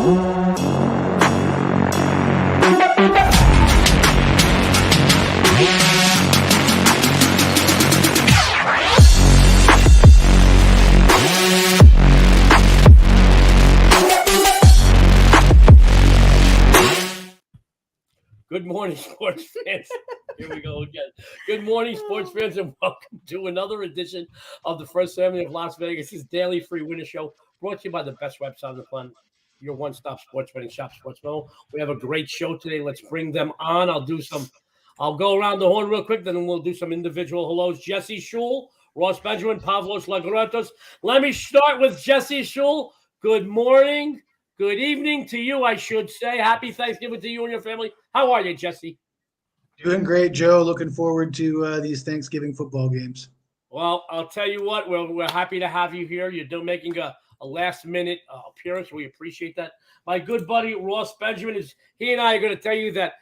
Good morning, sports fans. Here we go again. Good morning, sports fans, and welcome to another edition of the First Family of Las Vegas' daily free winner show, brought to you by the best website on the planet, your one-stop sports betting shop, Sportsmo. We have a great show today. Let's bring them on. I'll go around the horn real quick, then we'll do some individual hellos. Jesse Schule, Ross Benjamin, Pavlos, Laguretos. Let me start with Jesse Schule. Good morning. Good evening to you, I should say. Happy Thanksgiving to you and your family. How are you, Jesse? Doing great, Joe. Looking forward to these Thanksgiving football games. Well, I'll tell you what, we're happy to have you here. You're making a last-minute appearance. We appreciate that. My good buddy, Ross Benjamin, he and I are going to tell you that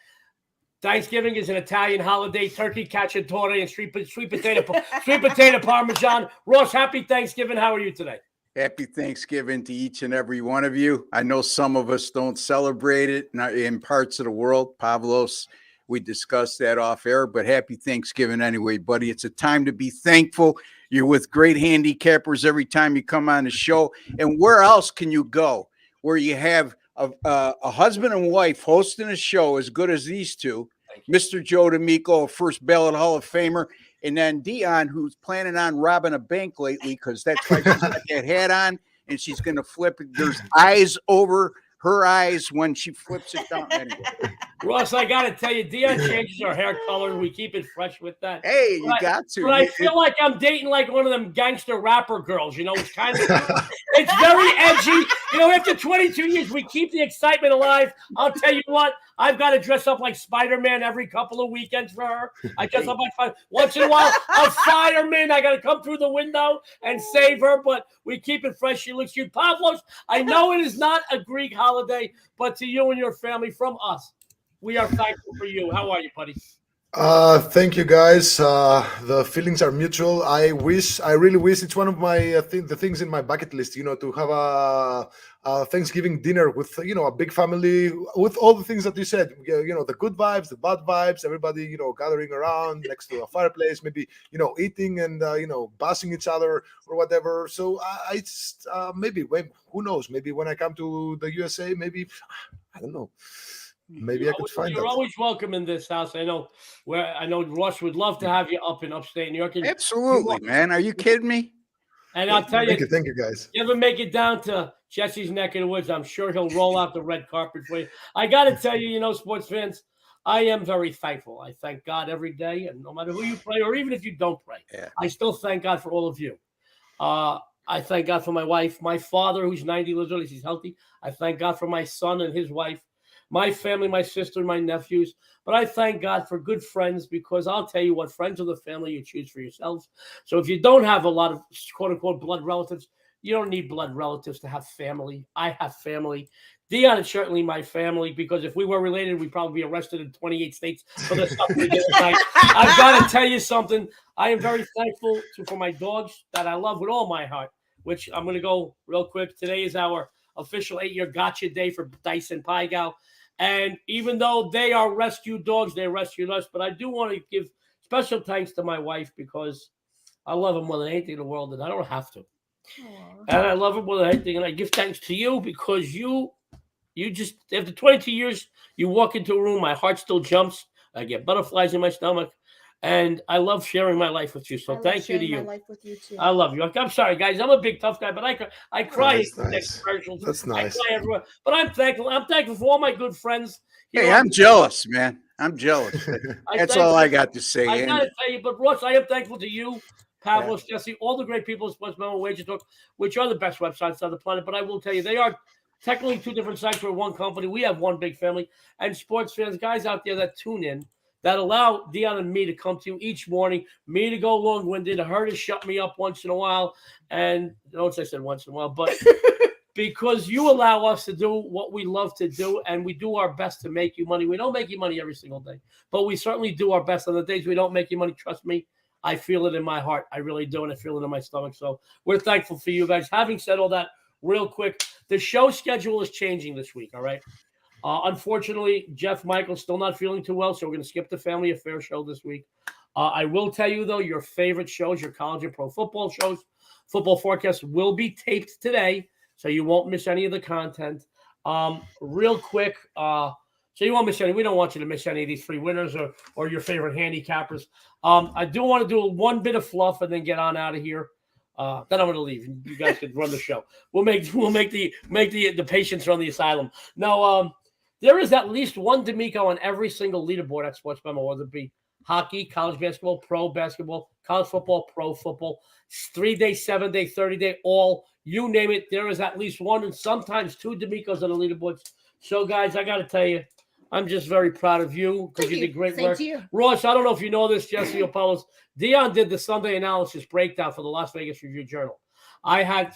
Thanksgiving is an Italian holiday, turkey cacciatore and sweet potato parmesan. Ross, happy Thanksgiving. How are you today? Happy Thanksgiving to each and every one of you. I know some of us don't celebrate it in parts of the world. Pavlos, we discussed that off air, but happy Thanksgiving anyway, buddy. It's a time to be thankful. You're with great handicappers every time you come on the show. And where else can you go where you have a husband and wife hosting a show as good as these two? Mr. Joe D'Amico, a first ballot Hall of Famer, and then Dionne, who's planning on robbing a bank lately because that's why she's got that hat on and she's going to flip it. There's eyes over her eyes when she flips it down. Anyway. Ross, I got to tell you, Dionne changes her hair color. We keep it fresh with that. Hey, you got to. But I feel like I'm dating like one of them gangster rapper girls. You know, it's kind of, it's very edgy. You know, after 22 years, we keep the excitement alive. I'll tell you what, I've got to dress up like Spider-Man every couple of weekends for her. I dress up like once in a while, a fireman. I got to come through the window and save her, but we keep it fresh. She looks cute. Pavlos, I know it is not a Greek holiday, but to you and your family, from us, we are thankful for you. How are you, buddy? Thank you, guys. The feelings are mutual. I really wish it's one of my the things in my bucket list, you know, to have a Thanksgiving dinner with, you know, a big family with all the things that you said, you know, the good vibes, the bad vibes, everybody, you know, gathering around next to a fireplace, maybe, you know, eating and, you know, bashing each other or whatever. So maybe who knows, maybe when I come to the USA, maybe, I don't know. Maybe I could find You're always welcome in this house. I know Ross would love to have you up in upstate New York. Absolutely, man. Are you kidding me? And I'll tell you, thank you, guys. You ever make it down to Jesse's neck of the woods, I'm sure he'll roll out the red carpet for you. I got to tell you, you know, sports fans, I am very thankful. I thank God every day, and no matter who you pray, or even if you don't pray, I still thank God for all of you. I thank God for my wife, my father, who's 90, literally, he's healthy. I thank God for my son and his wife, my family, my sister, my nephews. But I thank God for good friends, because I'll tell you what, friends are the family you choose for yourselves. So if you don't have a lot of quote-unquote blood relatives, you don't need blood relatives to have family. I have family. Dionne is certainly my family, because if we were related, we'd probably be arrested in 28 states for the stuff we did tonight. I've got to tell you something. I am very thankful for my dogs that I love with all my heart, which I'm going to go real quick. Today is our official 8-year gotcha day for Dice and Pygal. And even though they are rescue dogs, they rescued us. But I do want to give special thanks to my wife, because I love them more than anything in the world, and I don't have to. Aww. And I love them more than anything. And I give thanks to you, because you just, after 22 years, you walk into a room, my heart still jumps. I get butterflies in my stomach. And I love sharing my life with you. So thank you to you. My life with you too. I love you. I'm sorry, guys. I'm a big tough guy, but I cry in nice. commercials. That's nice. I cry everywhere. But I'm thankful. I'm thankful for all my good friends. Hey, I'm jealous, man. I'm jealous. That's all I got to say. I got to tell you, but Ross, I am thankful to you, Pavlos, Jesse, all the great people at Sportsmo and WagerTalk, which are the best websites on the planet. But I will tell you, they are technically two different sites for one company. We have one big family. And sports fans, guys out there that tune in, that allow Dionne and me to come to you each morning, me to go long-winded, her to shut me up once in a while. And notice I said once in a while, but because you allow us to do what we love to do, and we do our best to make you money. We don't make you money every single day, but we certainly do our best on the days we don't make you money. Trust me, I feel it in my heart. I really do, and I feel it in my stomach. So we're thankful for you guys. Having said all that, real quick. The show schedule is changing this week, all right? Unfortunately, Jeff Michael's still not feeling too well, so we're going to skip the Family Affair show this week. I will tell you, though, your favorite shows, your college and pro football shows, football forecasts will be taped today, so you won't miss any of the content. Real quick, so you won't miss any. We don't want you to miss any of these three winners or your favorite handicappers. I do want to do one bit of fluff and then get on out of here. Then I'm going to leave. You guys can run the show. We'll make the patients run the asylum. No, there is at least one D'Amico on every single leaderboard at Sports Memo, whether it be hockey, college basketball, pro basketball, college football, pro football, 3-day, 7-day, 30-day, all, you name it. There is at least one and sometimes two D'Amicos on the leaderboards. So, guys, I got to tell you, I'm just very proud of you because you did great work. Ross, I don't know if you know this, Jesse or Pavlos. Dionne did the Sunday analysis breakdown for the Las Vegas Review-Journal.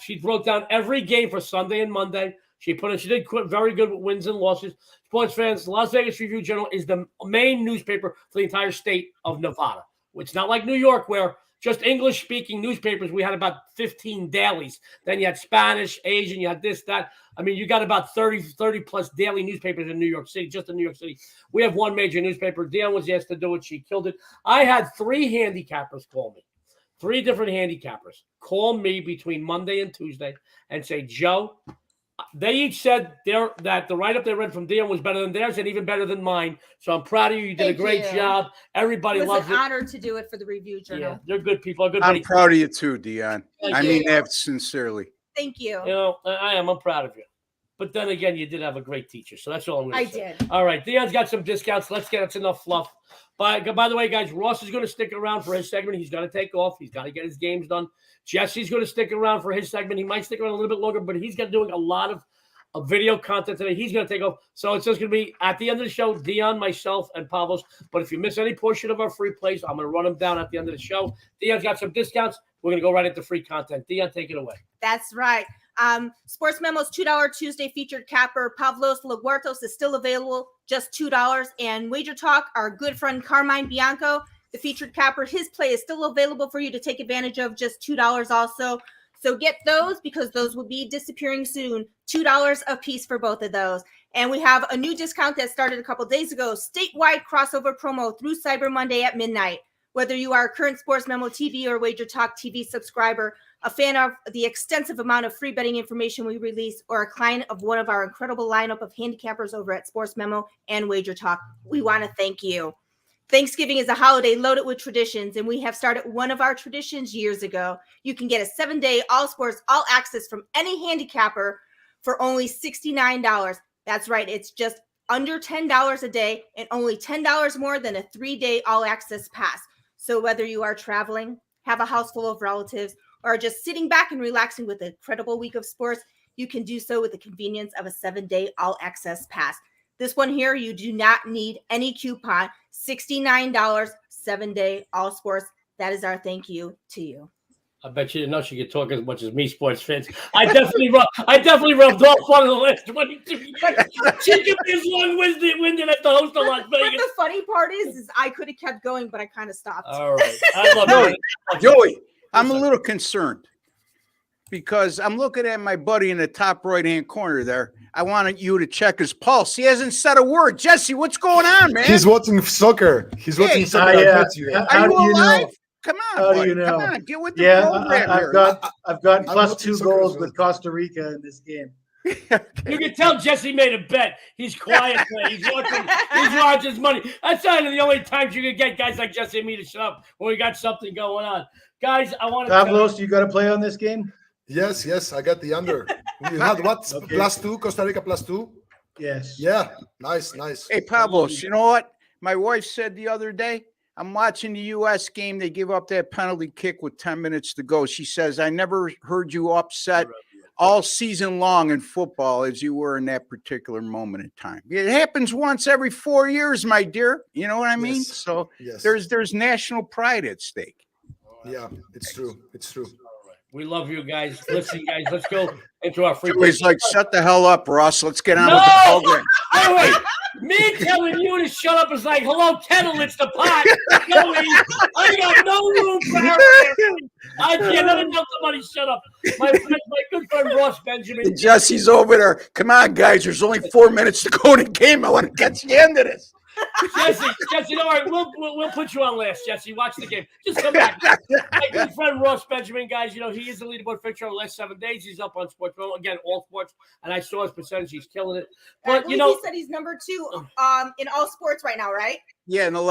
She wrote down every game for Sunday and Monday. She did very good with wins and losses. Sports fans, the Las Vegas Review-Journal is the main newspaper for the entire state of Nevada. It's not like New York where just English-speaking newspapers, we had about 15 dailies. Then you had Spanish, Asian, you had this, that. I mean, you got about 30-plus daily newspapers in New York City, just in New York City. We have one major newspaper. Dionne was asked to do it. She killed it. I had 3 handicappers call me. 3 different handicappers call me between Monday and Tuesday and say, Joe, they each said that the write-up they read from Dionne was better than theirs and even better than mine. So I'm proud of you. You did a great job. Everybody loves it. It was an honor to do it for the Review-Journal. Yeah, they're good people. I'm proud of you too, Dionne. I mean that sincerely. Thank you. You know, I am. I'm proud of you. But then again, you did have a great teacher. So that's all I'm going to say. I did. All right. Dionne's got some discounts. That's enough fluff. By the way, guys, Ross is going to stick around for his segment. He's got to take off. He's got to get his games done. Jesse's going to stick around for his segment. He might stick around a little bit longer, but he's doing a lot of video content today. He's going to take off. So it's just going to be at the end of the show, Dionne, myself, and Pavlos. But if you miss any portion of our free plays, I'm going to run them down at the end of the show. Dionne's got some discounts. We're going to go right into free content. Dionne, take it away. That's right. Sports Memo's $2 Tuesday featured capper Pavlos Laguretos is still available, just $2. And WagerTalk, our good friend Carmine Bianco, the featured capper, his play is still available for you to take advantage of, just $2 also. So get those because those will be disappearing soon. $2 a piece for both of those. And we have a new discount that started a couple days ago, statewide crossover promo through Cyber Monday at midnight. Whether you are a current Sports Memo TV or WagerTalk TV subscriber, a fan of the extensive amount of free betting information we release, or a client of one of our incredible lineup of handicappers over at Sports Memo and WagerTalk, we want to thank you. Thanksgiving is a holiday loaded with traditions, and we have started one of our traditions years ago. You can get a 7-day all sports, all access from any handicapper for only $69. That's right. It's just under $10 a day and only $10 more than a 3-day all access pass. So whether you are traveling, have a house full of relatives, or just sitting back and relaxing with an incredible week of sports, you can do so with the convenience of a 7-day all access pass. This one here, you do not need any coupon. $69, 7-day all sports. That is our thank you to you. I bet you didn't know she could talk as much as me, sports fans. I definitely rubbed off on the last 22 years. She could be as long-winded as the host of Las Vegas. But the funny part is I could have kept going, but I kind of stopped. All right. I love it. Joey, I'm a little concerned because I'm looking at my buddy in the top right-hand corner there. I wanted you to check his pulse. He hasn't said a word. Jesse, what's going on, man? He's watching soccer. Watching soccer. Yeah. Are you alive? Come on, How buddy. do you know? Come on, get with the program here. I've got plus watching 2 soccer goals as well. with Costa Rica in this game. You can tell Jesse made a bet. He's quiet. He's watching his money. That's one of the only times you can get guys like Jesse and me to shut up when we got something going on. Guys, I want to Pavlos, you got to play on this game? Yes, I got the under. You had what? Okay. +2, Costa Rica +2? Yes. Yeah, nice. Hey, Pavlos, you know what? My wife said the other day, I'm watching the U.S. game. They give up that penalty kick with 10 minutes to go. She says, I never heard you upset all season long in football as you were in that particular moment in time. It happens once every 4 years, my dear. You know what I mean? Yes. So Yes. there's national pride at stake. Yeah, it's true. We love you guys. Listen, guys, let's go into our free. Joey's like, shut the hell up, Ross. Let's get on No! with the program. Wait. Me telling you to shut up is like, hello, kettle, it's the pot. Joey, I got no room for everything. I can't let somebody shut up. My good friend Ross Benjamin. Jesse's over there. Come on, guys. There's only 4 minutes to go in the game. I want to get to the end of this. Jesse, don't worry. We'll put you on last, Jesse. Watch the game. Just come back. My good friend Ross Benjamin, guys, he is the leaderboard fixture over the last 7 days. He's up on Sports Pro. Again, all sports. And I saw his percentage. He's killing it. But, he said he's number 2 in all sports right now, right? Yeah, in the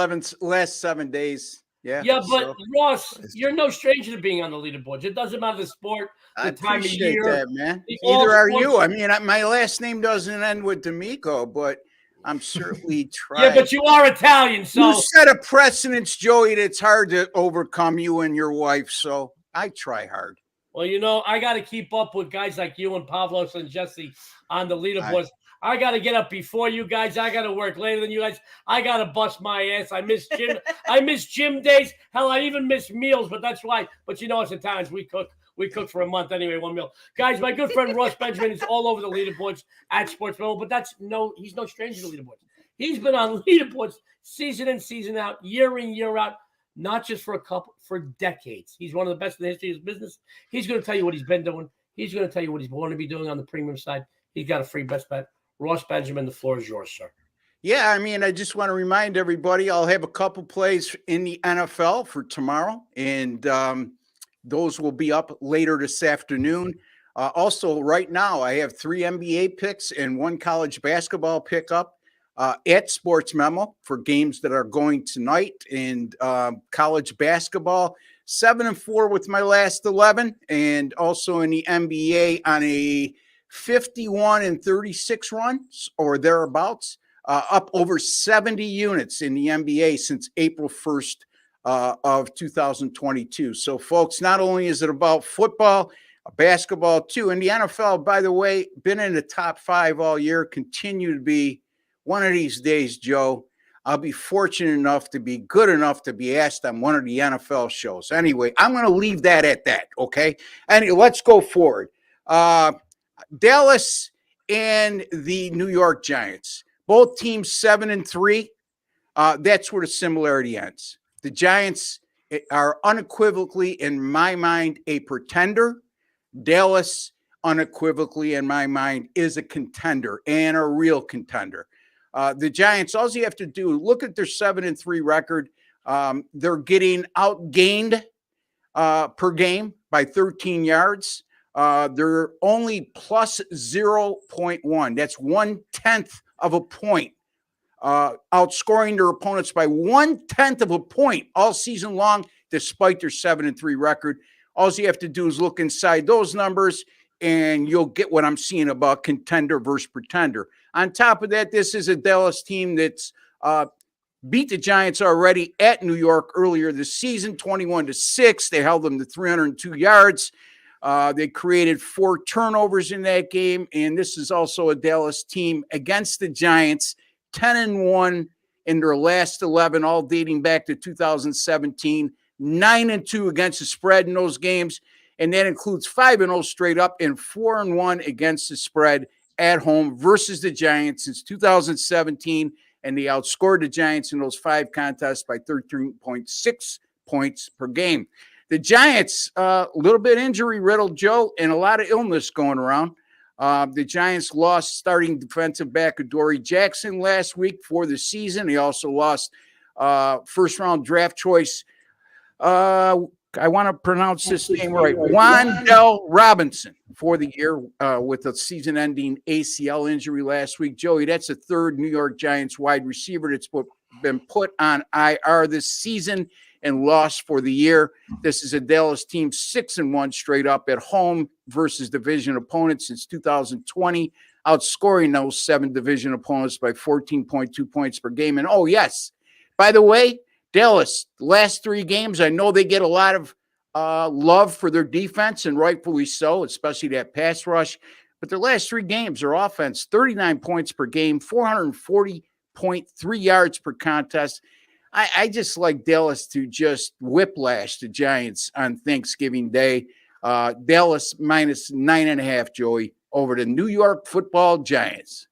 last 7 days. Yeah. Yeah, but Ross, you're no stranger to being on the leaderboards. It doesn't matter the sport, the time of year. That, man. Neither are you. I mean, my last name doesn't end with D'Amico, but I'm certainly trying. Yeah, but you are Italian, so you set a precedence, Joey, that's hard to overcome, you and your wife. So I try hard. Well, I got to keep up with guys like you and Pavlos and Jesse on the leaderboards. I got to get up before you guys. I got to work later than you guys. I got to bust my ass. I miss gym. I miss gym days. Hell, I even miss meals, but that's why. But us Italians, we cook. We cook for a month anyway, one meal. Guys, my good friend Ross Benjamin is all over the leaderboards at Sports Pro, but he's no stranger to leaderboards. He's been on leaderboards season in, season out, year in, year out, not just for for decades. He's one of the best in the history of his business. He's going to tell you what he's been doing. He's going to tell you what he's going to be doing on the premium side. He's got a free best bet. Ross Benjamin, the floor is yours, sir. Yeah, I mean, I just want to remind everybody I'll have a couple plays in the NFL for tomorrow, and those will be up later this afternoon. Also, right now, I have 3 NBA picks and 1 college basketball pickup at Sports Memo for games that are going tonight. And college basketball, 7-4 with my last 11, and also in the NBA on a 51-36 runs or thereabouts, up over 70 units in the NBA since April 1st. Of 2022. So, folks, not only is it about football, basketball too, and the NFL, by the way, been in the top 5 all year, continue to be. One of these days, Joe, I'll be fortunate enough to be good enough to be asked on one of the NFL shows. Anyway, I'm going to leave that at that, okay? And let's go forward. Dallas and the New York Giants, both teams 7-3. That's where the similarity ends. The Giants are unequivocally, in my mind, a pretender. Dallas, unequivocally, in my mind, is a contender and a real contender. The Giants, all you have to do, look at their 7-3 record. They're getting outgained per game by 13 yards. They're only plus 0.1. That's 1/10 of a point. Outscoring their opponents by 1/10 of a point all season long, despite their 7-3 record. All you have to do is look inside those numbers, and you'll get what I'm seeing about contender versus pretender. On top of that, this is a Dallas team that's beat the Giants already at New York earlier this season, 21-6. They held them to 302 yards. They created 4 turnovers in that game, and this is also a Dallas team against the Giants, 10-1 in their last 11, all dating back to 2017, 9-2 against the spread in those games, and that includes 5-0 straight up and 4-1 against the spread at home versus the Giants since 2017, and they outscored the Giants in those 5 contests by 13.6 points per game. The Giants, a little bit injury-riddled, Joe, and a lot of illness going around. The Giants lost starting defensive back Adoree Jackson last week for the season. He also lost first-round draft choice. I want to pronounce this name right. Wan'Dale Robinson for the year with a season-ending ACL injury last week. Joey, that's the 3rd New York Giants wide receiver that's been put on IR this season and lost for the year. This is a Dallas team 6-1 straight up at home versus division opponents since 2020, outscoring those 7 division opponents by 14.2 points per game. And oh, yes, by the way, Dallas, the last 3 games, I know they get a lot of love for their defense, and rightfully so, especially that pass rush. But their last 3 games, their offense, 39 points per game, 440.3 yards per contest. I just like Dallas to just whiplash the Giants on Thanksgiving Day. Dallas minus 9.5, Joey, over the New York Football Giants.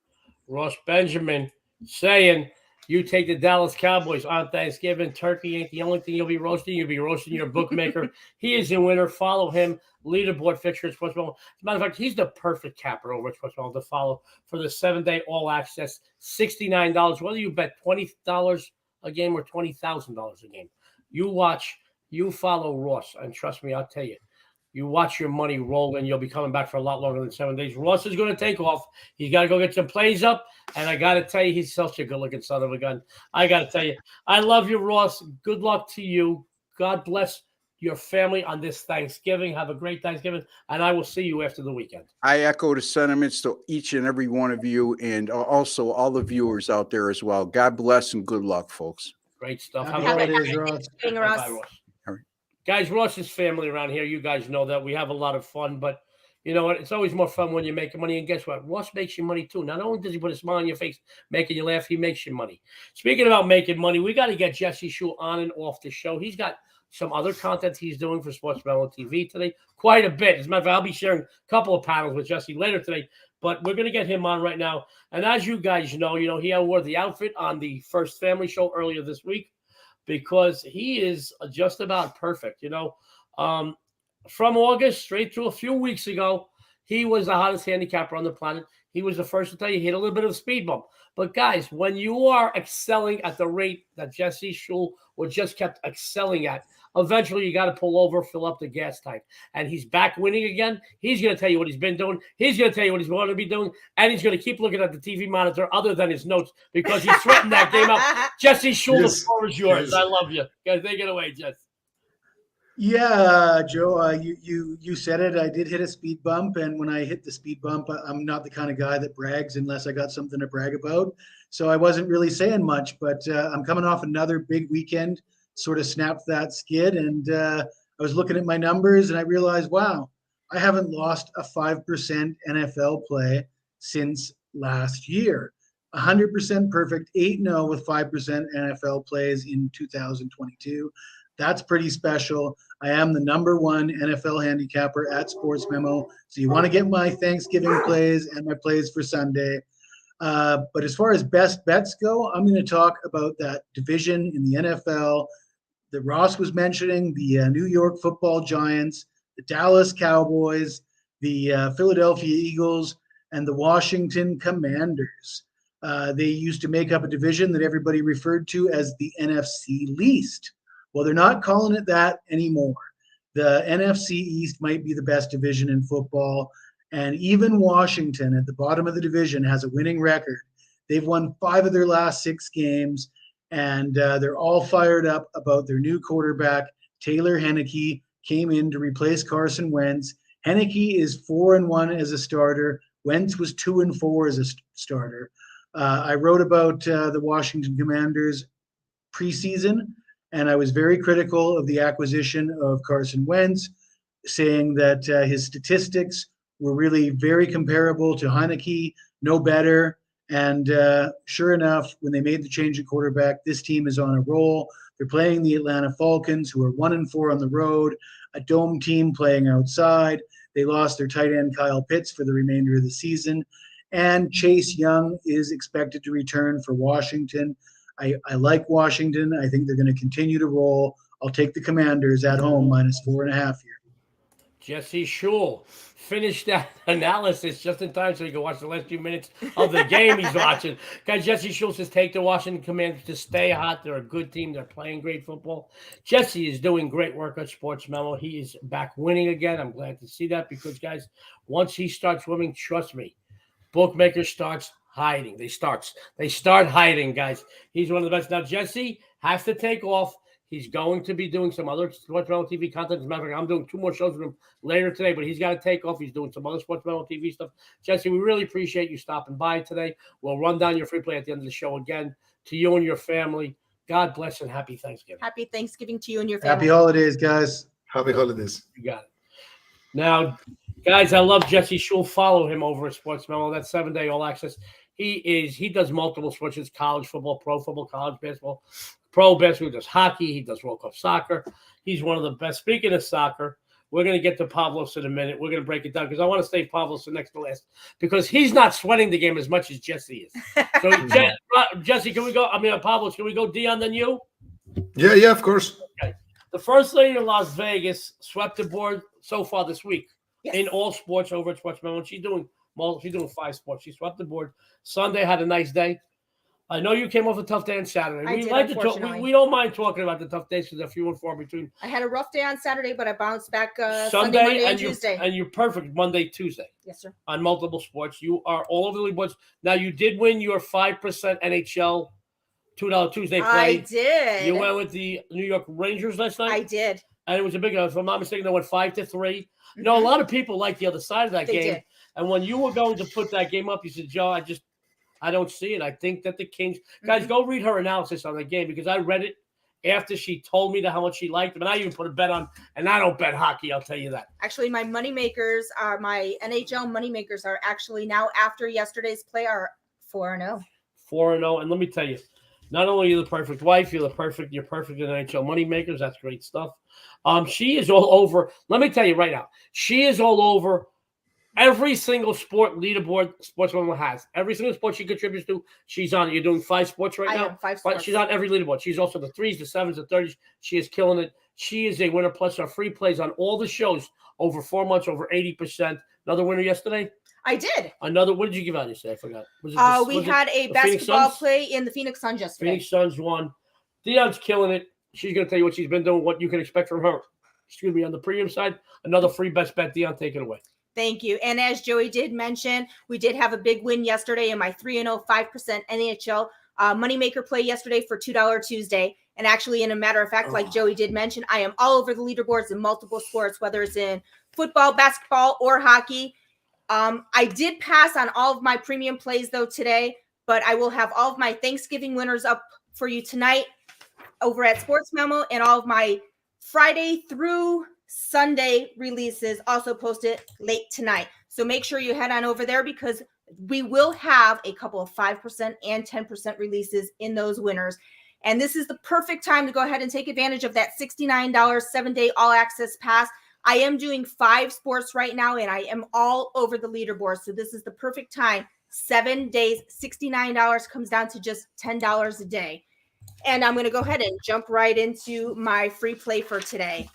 Ross Benjamin saying you take the Dallas Cowboys on Thanksgiving. Turkey ain't the only thing you'll be roasting. You'll be roasting your bookmaker. He is a winner. Follow him. Leaderboard fixture at Sports Memo. As a matter of fact, he's the perfect capper over at Sports Memo to follow for the 7-day all access. $69. Whether you bet $20 a game or $20,000 a game, you watch, you follow Ross, and trust me, I'll tell you. You watch your money roll, and you'll be coming back for a lot longer than 7 days. Ross is going to take off. He's got to go get some plays up, and I got to tell you, he's such a good-looking son of a gun. I got to tell you, I love you, Ross. Good luck to you. God bless your family on this Thanksgiving. Have a great Thanksgiving, and I will see you after the weekend. I echo the sentiments to each and every one of you, and also all the viewers out there as well. God bless and good luck, folks. Great stuff. Happy Have a great holidays, Ross. Thanksgiving, Bye-bye, Ross. Ross. Guys, Ross's family around here, you guys know that we have a lot of fun, but you know what? It's always more fun when you're making money. And guess what? Ross makes you money too. Not only does he put a smile on your face, making you laugh, he makes you money. Speaking about making money, we got to get Jesse Schule on and off the show. He's got some other content he's doing for Sports Mellow TV today. Quite a bit. As a matter of fact, I'll be sharing a couple of panels with Jesse later today, but we're going to get him on right now. And as you guys know, he wore the outfit on the First Family Show earlier this week because he is just about perfect, From August straight through a few weeks ago, he was the hottest handicapper on the planet. He was the first to tell you he hit a little bit of a speed bump. But guys, when you are excelling at the rate that Jesse Schule just kept excelling at, eventually you got to pull over, fill up the gas tank. And he's back winning again. He's going to tell you what he's been doing. He's going to tell you what he's going to be doing. And he's going to keep looking at the TV monitor other than his notes because he's sweating that game up. Jesse Schule, Yes. the floor is yours. Yes. I love you. Guys, take it away, Jesse. Yeah, Joe, you said it. I did hit a speed bump, and when I hit the speed bump, I'm not the kind of guy that brags unless I got something to brag about. So I wasn't really saying much, but I'm coming off another big weekend, sort of snapped that skid, and I was looking at my numbers, and I realized, wow, I haven't lost a 5% NFL play since last year. 100% perfect, 8-0 with 5% NFL plays in 2022. That's pretty special. I am the #1 NFL handicapper at Sports Memo. So you want to get my Thanksgiving plays and my plays for Sunday. But as far as best bets go, I'm going to talk about that division in the NFL that Ross was mentioning, the New York Football Giants, the Dallas Cowboys, the Philadelphia Eagles, and the Washington Commanders. They used to make up a division that everybody referred to as the NFC least. Well, they're not calling it that anymore. The NFC East might be the best division in football. And even Washington at the bottom of the division has a winning record. They've won 5 of their last 6 games, and they're all fired up about their new quarterback. Taylor Heinicke came in to replace Carson Wentz. Heinicke is 4-1 as a starter. Wentz was 2-4 as a starter. I wrote about the Washington Commanders preseason, and I was very critical of the acquisition of Carson Wentz, saying that his statistics were really very comparable to Heinicke, no better. And sure enough, when they made the change at quarterback, this team is on a roll. They're playing the Atlanta Falcons, who are 1-4 on the road, a dome team playing outside. They lost their tight end Kyle Pitts for the remainder of the season. And Chase Young is expected to return for Washington. I like Washington. I think they're going to continue to roll. I'll take the Commanders at home -4.5 here. Jesse Schule finished that analysis just in time so he can watch the last few minutes of the game he's watching. Guys, Jesse Schule says take the Washington Commanders to stay hot. They're a good team. They're playing great football. Jesse is doing great work at Sports Memo. He is back winning again. I'm glad to see that because, guys, once he starts winning, trust me, bookmaker starts hiding. They start hiding, guys. He's one of the best. Now, Jesse has to take off. He's going to be doing some other Sports Mellow TV content. As a matter of fact, I'm doing 2 more shows with him later today, but he's got to take off. He's doing some other Sports Mellow TV stuff. Jesse, we really appreciate you stopping by today. We'll run down your free play at the end of the show again. To you and your family, God bless and happy Thanksgiving. Happy Thanksgiving to you and your family. Happy holidays, guys. Happy holidays. You got it. Now, guys, I love Jesse Schule. Follow him over at Sports Memo. That's 7-day all access. He does multiple sports: college football, pro football, college basketball, pro basketball. He does hockey. He does World Cup soccer. He's one of the best. Speaking of soccer, We're going to get to Pavlos in a minute. We're going to break it down because I want to save Pavlos for next to last because he's not sweating the game as much as Jesse is. So, Jesse, can we go? Pavlos, can we go Dionne then you? Yeah, of course. Okay. The first lady in Las Vegas swept the board so far this week in all sports over at Sports Memo. She's doing 5 sports. She swept the board. Sunday had a nice day. I know you came off a tough day on Saturday. We like to talk. We don't mind talking about the tough days because they're few and far between. I had a rough day on Saturday, but I bounced back Sunday, Monday, and Tuesday. And you're perfect Monday, Tuesday. Yes, sir. On multiple sports. You are all over the leaderboards. Now, you did win your 5% NHL $2 Tuesday play. I did. You went with the New York Rangers last night? I did. And it was a big one. If I'm not mistaken, they went 5-3. You know, a lot of people like the other side of that game. Did. And when you were going to put that game up, you said, Joe, I don't see it. I think that the Kings guys go read her analysis on the game because I read it after she told me how much she liked them, and I even put a bet on. And I don't bet hockey. I'll tell you that. Actually, my NHL moneymakers are actually now after yesterday's play are 4-0. 4-0, and let me tell you, not only are you the perfect wife, you're perfect in NHL moneymakers. That's great stuff. She is all over. Let me tell you right now, she is all over. Every single sport leaderboard Sportswoman has. Every single sport she contributes to, she's on it. You're doing 5 sports right now? 5 sports. She's on every leaderboard. She's also the 3s, the 7s, the 30s. She is killing it. She is a winner, plus her free plays on all the shows over 4 months, over 80%. Another winner yesterday? I did. What did you give out yesterday? I forgot. We had a basketball play in the Phoenix Suns yesterday. Phoenix Suns won. Dionne's killing it. She's going to tell you what she's been doing, what you can expect from her. She's going to be on the premium side. Another free best bet. Dionne, take it away. Thank you. And as Joey did mention, we did have a big win yesterday in my 3-0, 5% NHL moneymaker play yesterday for $2 Tuesday. And actually, in a matter of fact, like Joey did mention, I am all over the leaderboards in multiple sports, whether it's in football, basketball, or hockey. I did pass on all of my premium plays, though, today, but I will have all of my Thanksgiving winners up for you tonight over at Sports Memo, and all of my Friday through Sunday releases also posted late tonight. So make sure you head on over there because we will have a couple of 5% and 10% releases in those winners. And this is the perfect time to go ahead and take advantage of that $69 7-day all access pass. I am doing 5 sports right now, and I am all over the leaderboard. So this is the perfect time. 7 days, $69 comes down to just $10 a day. And I'm going to go ahead and jump right into my free play for today.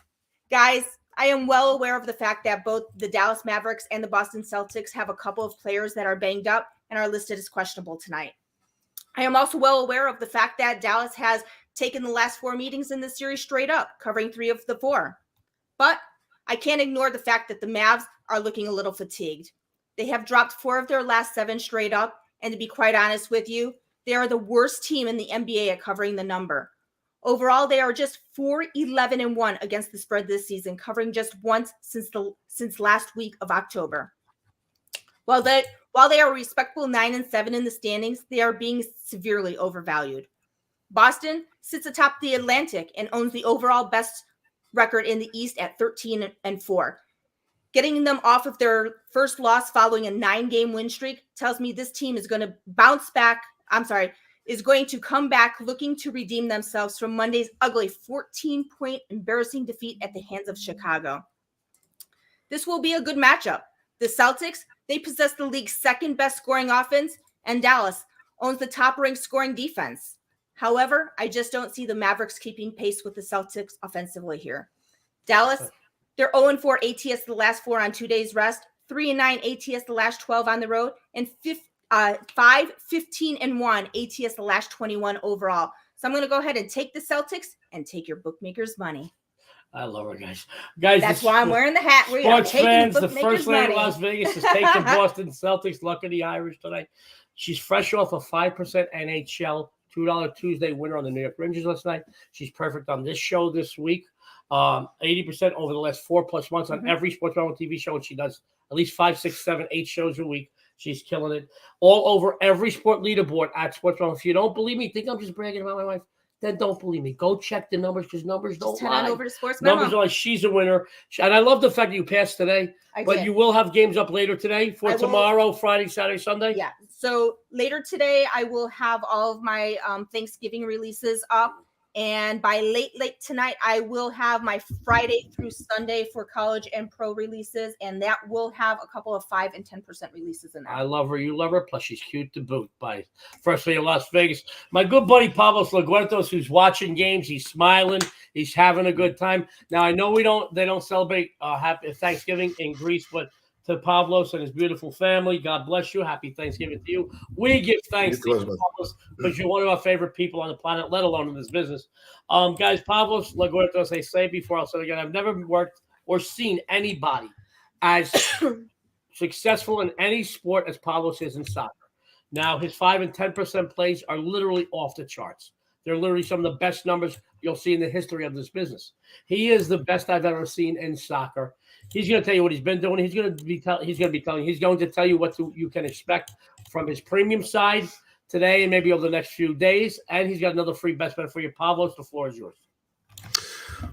Guys, I am well aware of the fact that both the Dallas Mavericks and the Boston Celtics have a couple of players that are banged up and are listed as questionable tonight. I am also well aware of the fact that Dallas has taken the last 4 meetings in this series straight up, covering 3 of the 4. But I can't ignore the fact that the Mavs are looking a little fatigued. They have dropped 4 of their last 7 straight up, and to be quite honest with you, they are the worst team in the NBA at covering the number. Overall, they are just 4-11-1 against the spread this season, covering just once since last week of October. While they are a respectable 9-7 in the standings, they are being severely overvalued. Boston sits atop the Atlantic and owns the overall best record in the East at 13-4. Getting them off of their first loss following a 9-game win streak tells me this team is going to is going to come back looking to redeem themselves from Monday's ugly 14-point embarrassing defeat at the hands of Chicago. This will be a good matchup. The Celtics, they possess the league's second best scoring offense, and Dallas owns the top-ranked scoring defense. However, I just don't see the Mavericks keeping pace with the Celtics offensively here. Dallas, they're 0-4 ATS the last 4 on 2 days rest, 3-9 ATS the last 12 on the road, and 5-15-1 ATS the last 21 overall. So I'm going to go ahead and take the Celtics and take your bookmakers' money. I love her, guys. That's why I'm wearing the hat. We sports are taking fans, the first lady of Las Vegas is taking the Boston Celtics. Luck of the Irish tonight. She's fresh off a 5% NHL $2 Tuesday winner on the New York Rangers last night. She's perfect on this show this week. 80% over the last 4+ months on every Sports Memo TV show, and she does at least 5, 6, 7, 8 shows a week. She's killing it all over every sport leaderboard at Sports Memo. If you don't believe me, think I'm just bragging about my wife, then don't believe me. Go check the numbers because numbers don't lie. Head on over to Sports Memo. Numbers are. She's a winner, and I love the fact that you passed today. You will have games up later today for tomorrow, Friday, Saturday, Sunday. Yeah. So later today, I will have all of my Thanksgiving releases up. And by late tonight, I will have my Friday through Sunday for college and pro releases, and that will have a couple of 5 and 10% releases in there. I love her. You love her. Plus, she's cute to boot. By firstly in Las Vegas, my good buddy Pavlos Laguretos, who's watching games. He's smiling. He's having a good time. Now I know they don't celebrate happy Thanksgiving in Greece, but to Pavlos and his beautiful family, God bless you. Happy Thanksgiving to you. We give thanks to you, Pavlos, because you're one of our favorite people on the planet, let alone in this business. Guys, Pavlos Laguretos, I say before I'll say it again, I've never worked or seen anybody as successful in any sport as Pavlos is in soccer. Now, his 5 and 10% plays are literally off the charts. They're literally some of the best numbers you'll see in the history of this business. He is the best I've ever seen in soccer. He's going to tell you what he's been doing. He's going to tell you what you can expect from his premium side today and maybe over the next few days. And he's got another free best bet for you. Pavlos, the floor is yours.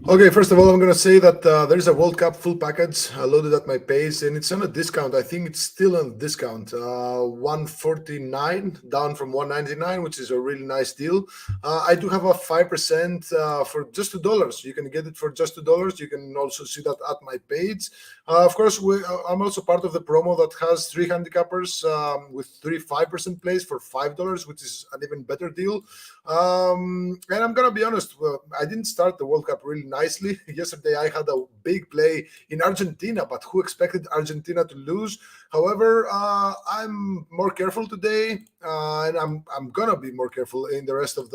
Okay, first of all, I'm going to say that there's a World Cup full package loaded at my page, and it's on a discount. I think it's still on discount, $149 down from $199, which is a really nice deal. I do have a 5% for just $2. You can get it for just $2. You can also see that at my page. Of course, I'm also part of the promo that has 3 handicappers with 3 5% plays for $5, which is an even better deal. And I'm going to be honest, I didn't start the World Cup really nicely. Yesterday, I had a big play in Argentina, but who expected Argentina to lose? However, I'm more careful today, and I'm gonna be more careful in the rest of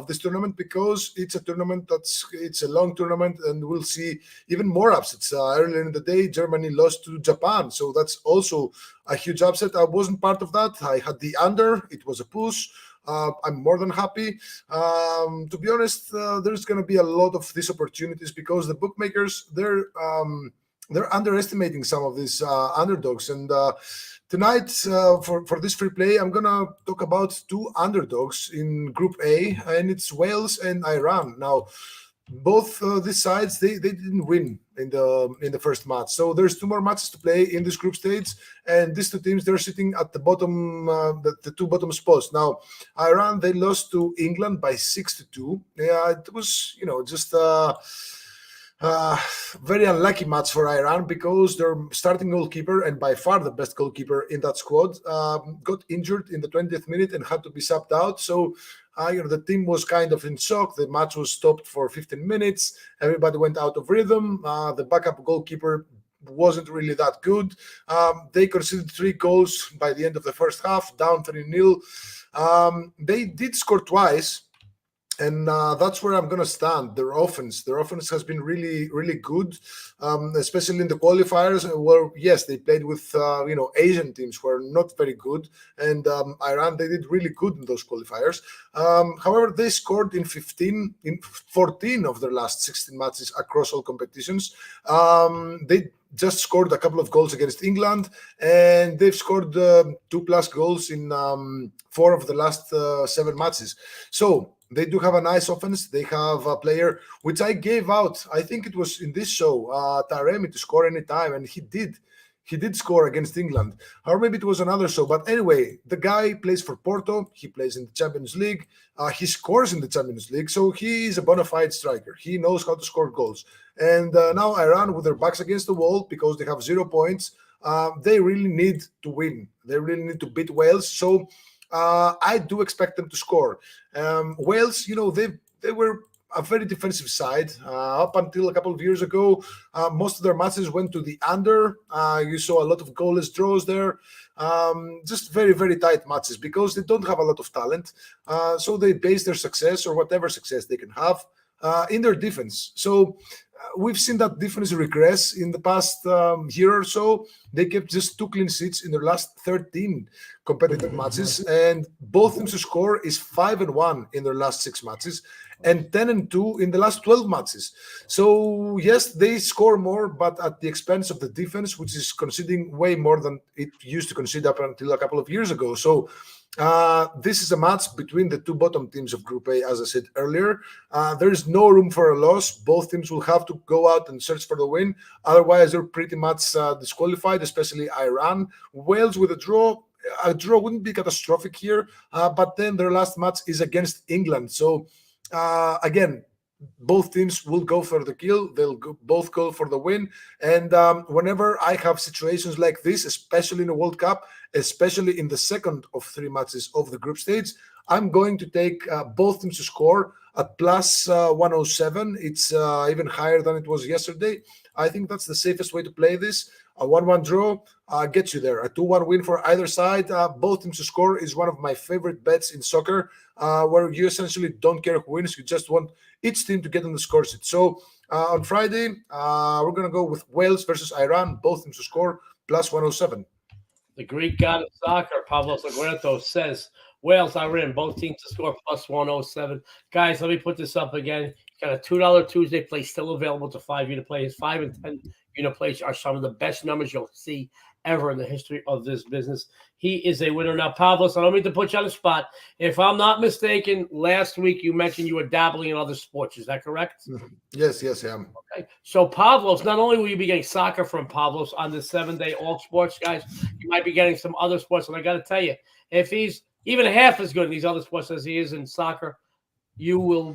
this tournament, because it's a tournament it's a long tournament, and we'll see even more upsets. Earlier in the day, Germany lost to Japan, so that's also a huge upset. I wasn't part of that. I had the under. It was a push. I'm more than happy. To be honest, there's going to be a lot of these opportunities, because the bookmakers, they're underestimating some of these underdogs. And tonight, for this free play, I'm going to talk about 2 underdogs in Group A, and it's Wales and Iran. Now, both these sides, they didn't win in the first match, so there's 2 more matches to play in this group stage, and these 2 teams, they're sitting at the bottom, the 2 bottom spots. Now, Iran, they lost to England by 6-2. Yeah, it was just very unlucky match for Iran, because their starting goalkeeper, and by far the best goalkeeper in that squad, got injured in the 20th minute and had to be subbed out. So the team was kind of in shock. The match was stopped for 15 minutes. Everybody went out of rhythm. The backup goalkeeper wasn't really that good. They conceded 3 goals by the end of the first half, down 3-0. They did score twice. And that's where I'm going to stand. Their offense has been really, really good, especially in the qualifiers, where, yes, they played with, Asian teams who are not very good. And Iran, they did really good in those qualifiers. However, they scored in 14 of their last 16 matches across all competitions. They just scored a couple of goals against England, and they've scored 2+ goals in 4 of the last 7 matches. So they do have a nice offense. They have a player which I gave out, I think it was in this show, Taremi, to score anytime, and he did. He did score against England, or maybe it was another show. But anyway, the guy plays for Porto. He plays in the Champions League. He scores in the Champions League. So he is a bona fide striker. He knows how to score goals. And now Iran, with their backs against the wall, because they have 0 points, they really need to win. They really need to beat Wales. So I do expect them to score. Wales, they were a very defensive side up until a couple of years ago. Most of their matches went to the under. You saw a lot of goalless draws there. Just very, very tight matches, because they don't have a lot of talent. So they base their success, or whatever success they can have, in their defense. So we've seen that defense regress in the past year or so. They kept just 2 clean sheets in their last 13 competitive matches, and both teams to score is 5-1 in their last 6 matches, and 10-2 in the last 12 matches. So yes, they score more, but at the expense of the defense, which is conceding way more than it used to concede up until a couple of years ago. So this is a match between the 2 bottom teams of Group A, as I said earlier. There is no room for a loss. Both teams will have to go out and search for the win. Otherwise, they're pretty much disqualified, especially Iran. Wales with a draw wouldn't be catastrophic here, but then their last match is against England. So Again, both teams will go for the kill. They'll both go for the win. And whenever I have situations like this, especially in the World Cup, especially in the second of 3 matches of the group stage, I'm going to take both teams to score at plus 107. It's even higher than it was yesterday. I think that's the safest way to play this. A 1-1 draw gets you there. A 2-1 win for either side. Both teams to score is one of my favorite bets in soccer, where you essentially don't care who wins. You just want each team to get on the score sheet. So on Friday, we're going to go with Wales versus Iran. Both teams to score plus 107. The Greek god of soccer, Pavlos Laguretos, says Wales, Iran, both teams to score plus 107. Guys, let me put this up again. Got a $2 Tuesday play still available to 5-unit plays. 5 and 10-unit plays are some of the best numbers you'll see ever in the history of this business. He is a winner. Now, Pavlos, I don't mean to put you on the spot. If I'm not mistaken, last week you mentioned you were dabbling in other sports. Is that correct? Yes, I am. Okay. So, Pavlos, not only will you be getting soccer from Pavlos on the 7-day all sports, guys, you might be getting some other sports. And I got to tell you, if he's even half as good in these other sports as he is in soccer, you will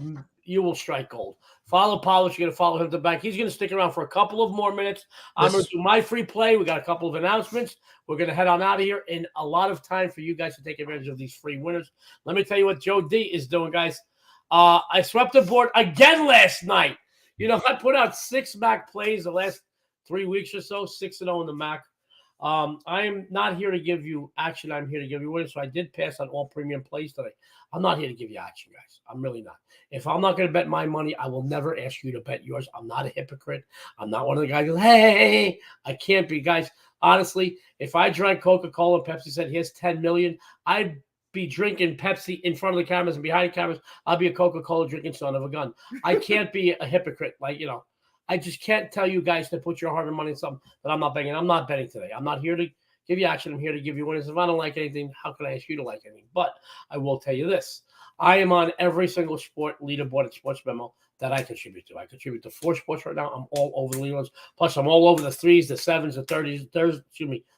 strike gold. Follow Pavlos. You're going to follow him to the back. He's going to stick around for a couple of more minutes. I'm going to do my free play. We got a couple of announcements. We're going to head on out of here in a lot of time for you guys to take advantage of these free winners. Let me tell you what Joe D is doing, guys. I swept the board again last night. You know, I put out 6 MAC plays the last 3 weeks or so, 6-0 in the MAC. I am not here to give you action. I'm here to give you winners. So I did pass on all premium plays today. I'm not here to give you action, guys. I'm really not. If I'm not going to bet my money, I will never ask you to bet yours. I'm not a hypocrite. I'm not one of the guys who goes, hey, I can't be. Guys, honestly, if I drank Coca-Cola and Pepsi said, here's 10 million, I'd be drinking Pepsi in front of the cameras and behind the cameras. I'll be a Coca-Cola drinking son of a gun. I can't be a hypocrite. Like, you know, I just can't tell you guys to put your hard-earned money in something that I'm not betting. I'm not betting today. I'm not here to give you action. I'm here to give you winners. If I don't like anything, how can I ask you to like anything? But I will tell you this. I am on every single sport leaderboard at Sports Memo that I contribute to. I contribute to 4 sports right now. I'm all over the leaderboards. Plus, I'm all over the 3s, the 7s, the 30s,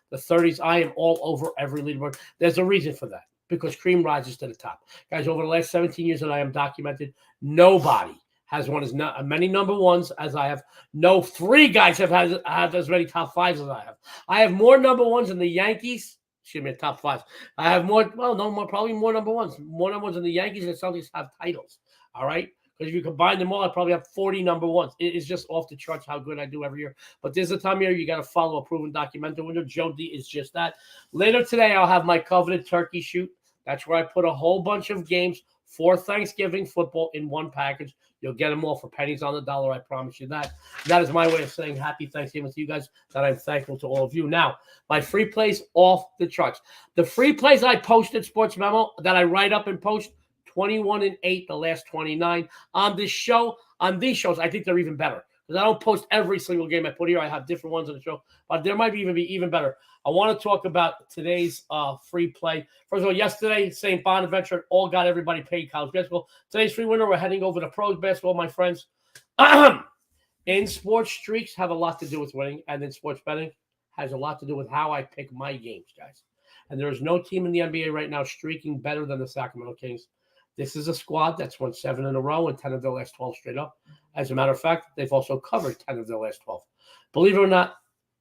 the 30s. I am all over every leaderboard. There's a reason for that, because cream rises to the top. Guys, over the last 17 years that I am documented, nobody has won as many number ones as I have. No 3 guys have had as many top 5s as I have. I have more number ones than the Yankees. Excuse me, top 5s. I have probably more number ones. More number ones than the Yankees and the Celtics have titles. All right? Because if you combine them all, I probably have 40 number ones. It is just off the charts how good I do every year. But there's a time of year you got to follow a proven documentary winner. Joe D is just that. Later today, I'll have my coveted turkey shoot. That's where I put a whole bunch of games for Thanksgiving football in one package. You'll get them all for pennies on the dollar. I promise you that. That is my way of saying happy Thanksgiving to you guys, that I'm thankful to all of you. Now, my free plays off the charts. The free plays I posted, Sports Memo, that I write up and post, 21-8, the last 29. On this show, on these shows, I think they're even better. Because I don't post every single game I put here. I have different ones on the show. But there might even be even better. I want to talk about today's free play. First of all, yesterday, St. Bonaventure all got everybody paid college basketball. Today's free winner, we're heading over to pros basketball, my friends. In sports, streaks have a lot to do with winning. And in sports betting, has a lot to do with how I pick my games, guys. And there is no team in the NBA right now streaking better than the Sacramento Kings. This is a squad that's won 7 in a row and 10 of their last 12 straight up. As a matter of fact, they've also covered 10 of their last 12. Believe it or not,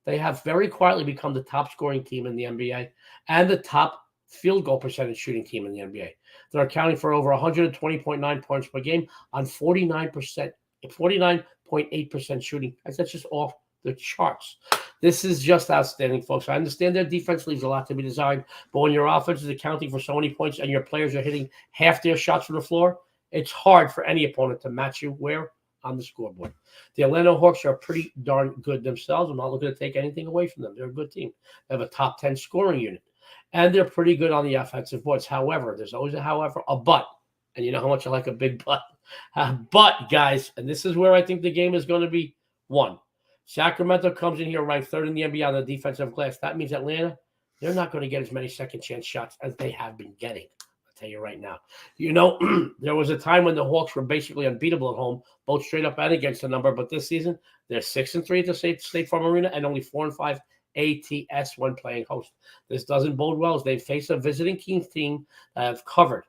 they have very quietly become the top scoring team in the NBA and the top field goal percentage shooting team in the NBA. They're accounting for over 120.9 points per game on 49.8% shooting. That's just off the charts. This is just outstanding, folks. I understand their defense leaves a lot to be desired, but when your offense is accounting for so many points and your players are hitting half their shots from the floor, it's hard for any opponent to match you where? On the scoreboard. The Atlanta Hawks are pretty darn good themselves. I'm not looking to take anything away from them. They're a good team. They have a top 10 scoring unit, and they're pretty good on the offensive boards. However, there's always a but, and you know how much I like a big but. But, guys, and this is where I think the game is going to be won. Sacramento comes in here ranked 3rd in the NBA on the defensive glass. That means Atlanta, they're not going to get as many second chance shots as they have been getting. I'll tell you right now. You know, there was a time when the Hawks were basically unbeatable at home, both straight up and against the number. But this season, they're 6-3 at the State Farm Arena and only 4-5 ATS when playing host. This doesn't bode well as they face a visiting Kings team that have covered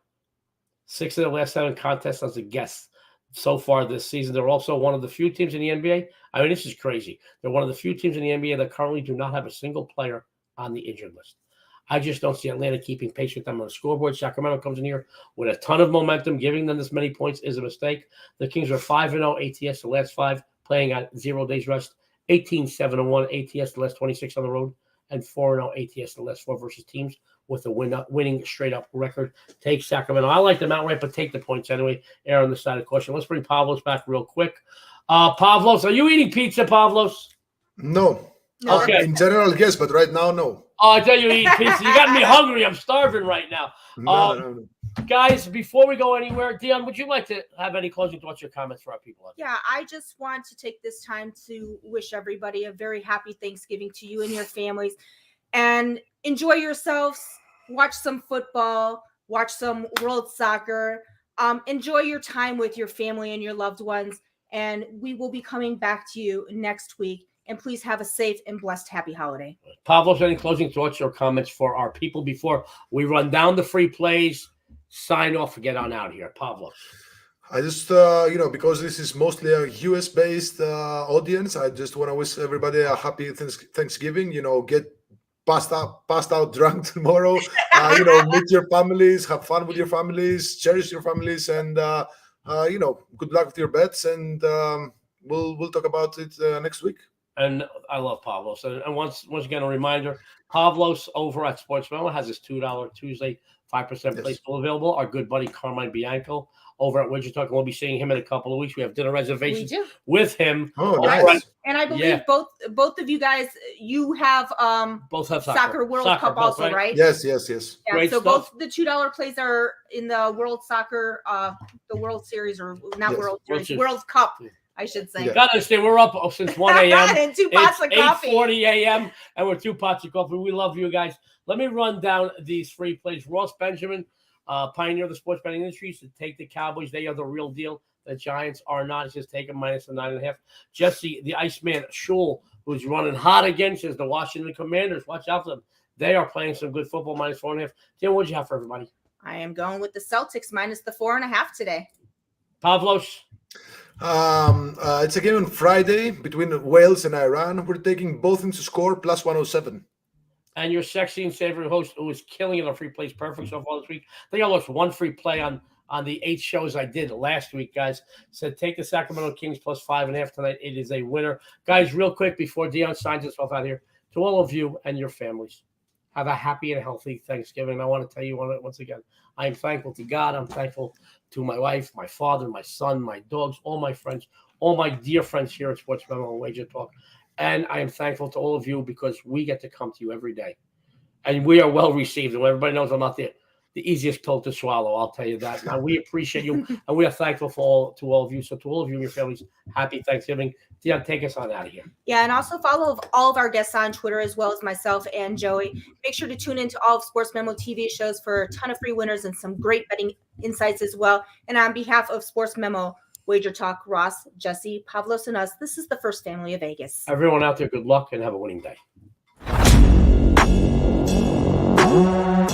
6 of their last 7 contests as a guest so far this season. They're also one of the few teams in the NBA. I mean, this is crazy. They're one of the few teams in the NBA that currently do not have a single player on the injured list. I just don't see Atlanta keeping pace with them on the scoreboard. Sacramento comes in here with a ton of momentum. Giving them this many points is a mistake. The Kings are 5-0 ATS the last 5, playing at 0 days rest. 18-7-1 ATS the last 26 on the road, and 4-0 ATS the last 4 versus teams with a winning straight-up record. Take Sacramento. I like them outright, but take the points anyway. Err on the side of caution. Let's bring Pavlos back real quick. Pavlos, are you eating pizza, Pavlos? No. Okay. In general, yes, but right now, no. Oh, I tell you, eat pizza. You got me hungry. I'm starving right now. No. Guys, before we go anywhere, Dionne, would you like to have any closing thoughts or comments for our people? Yeah, I just want to take this time to wish everybody a very happy Thanksgiving to you and your families. And enjoy yourselves. Watch some football. Watch some World Soccer. Enjoy your time with your family and your loved ones. And we will be coming back to you next week. And please have a safe and blessed happy holiday. Pavlos, any closing thoughts or comments for our people before we run down the free plays, sign off, and get on out of here? Pavlos. I just, because this is mostly a US-based audience, I just want to wish everybody a happy Thanksgiving. Get passed out drunk tomorrow. Meet your families, have fun with your families, cherish your families, and good luck with your bets. And we'll talk about it next week. And I love Pavlos. And once again, a reminder, Pavlos over at Sports Memo has his $2 Tuesday 5% play still available. Our good buddy Carmine Bianco over at WagerTalk. We'll be seeing him in a couple of weeks. We have dinner reservations with him. Oh, nice. And I believe both of you guys, you have both have soccer World Cup also, right? Yes. Yeah, Great so stuff. both the $2 plays are in the World Soccer, the World Series, or not World Series, World Cup, I should say. You gotta understand, we're up since 1 a.m. And 2 pots of coffee. 8:40 a.m. and we're 2 pots of coffee. We love you guys. Let me run down these free plays. Ross Benjamin, pioneer of the sports betting industry, to take the Cowboys. They are the real deal. The Giants are not. It's just take them minus the 9.5. Jesse, the Iceman Schule, who's running hot again, says the Washington Commanders. Watch out for them. They are playing some good football, minus 4.5. Tim, what'd you have for everybody? I am going with the Celtics minus the 4.5 today. Pavlos? It's a game on Friday between Wales and Iran. We're taking both teams to score plus 107. And your sexy and savory host, who is killing it on free plays perfect so far this week. I think I lost 1 free play on the 8 shows I did last week, guys. Said take the Sacramento Kings plus 5.5 tonight. It is a winner. Guys, real quick before Dionne signs himself out here, to all of you and your families, have a happy and healthy Thanksgiving. I want to tell you once again, I am thankful to God. I'm thankful to my wife, my father, my son, my dogs, all my friends, all my dear friends here at Sports Memo and WagerTalk. And I am thankful to all of you because we get to come to you every day. And we are well received. And everybody knows I'm not the easiest pill to swallow, I'll tell you that. Now, we appreciate you, and we are thankful to all of you. So to all of you and your families, happy Thanksgiving. Dionne, take us on out of here. Yeah, and also follow all of our guests on Twitter, as well as myself and Joey. Make sure to tune into all of Sports Memo TV shows for a ton of free winners and some great betting insights as well. And on behalf of Sports Memo, WagerTalk, Ross, Jesse, Pavlos, and us, this is the First Family of Vegas. Everyone out there, good luck and have a winning day.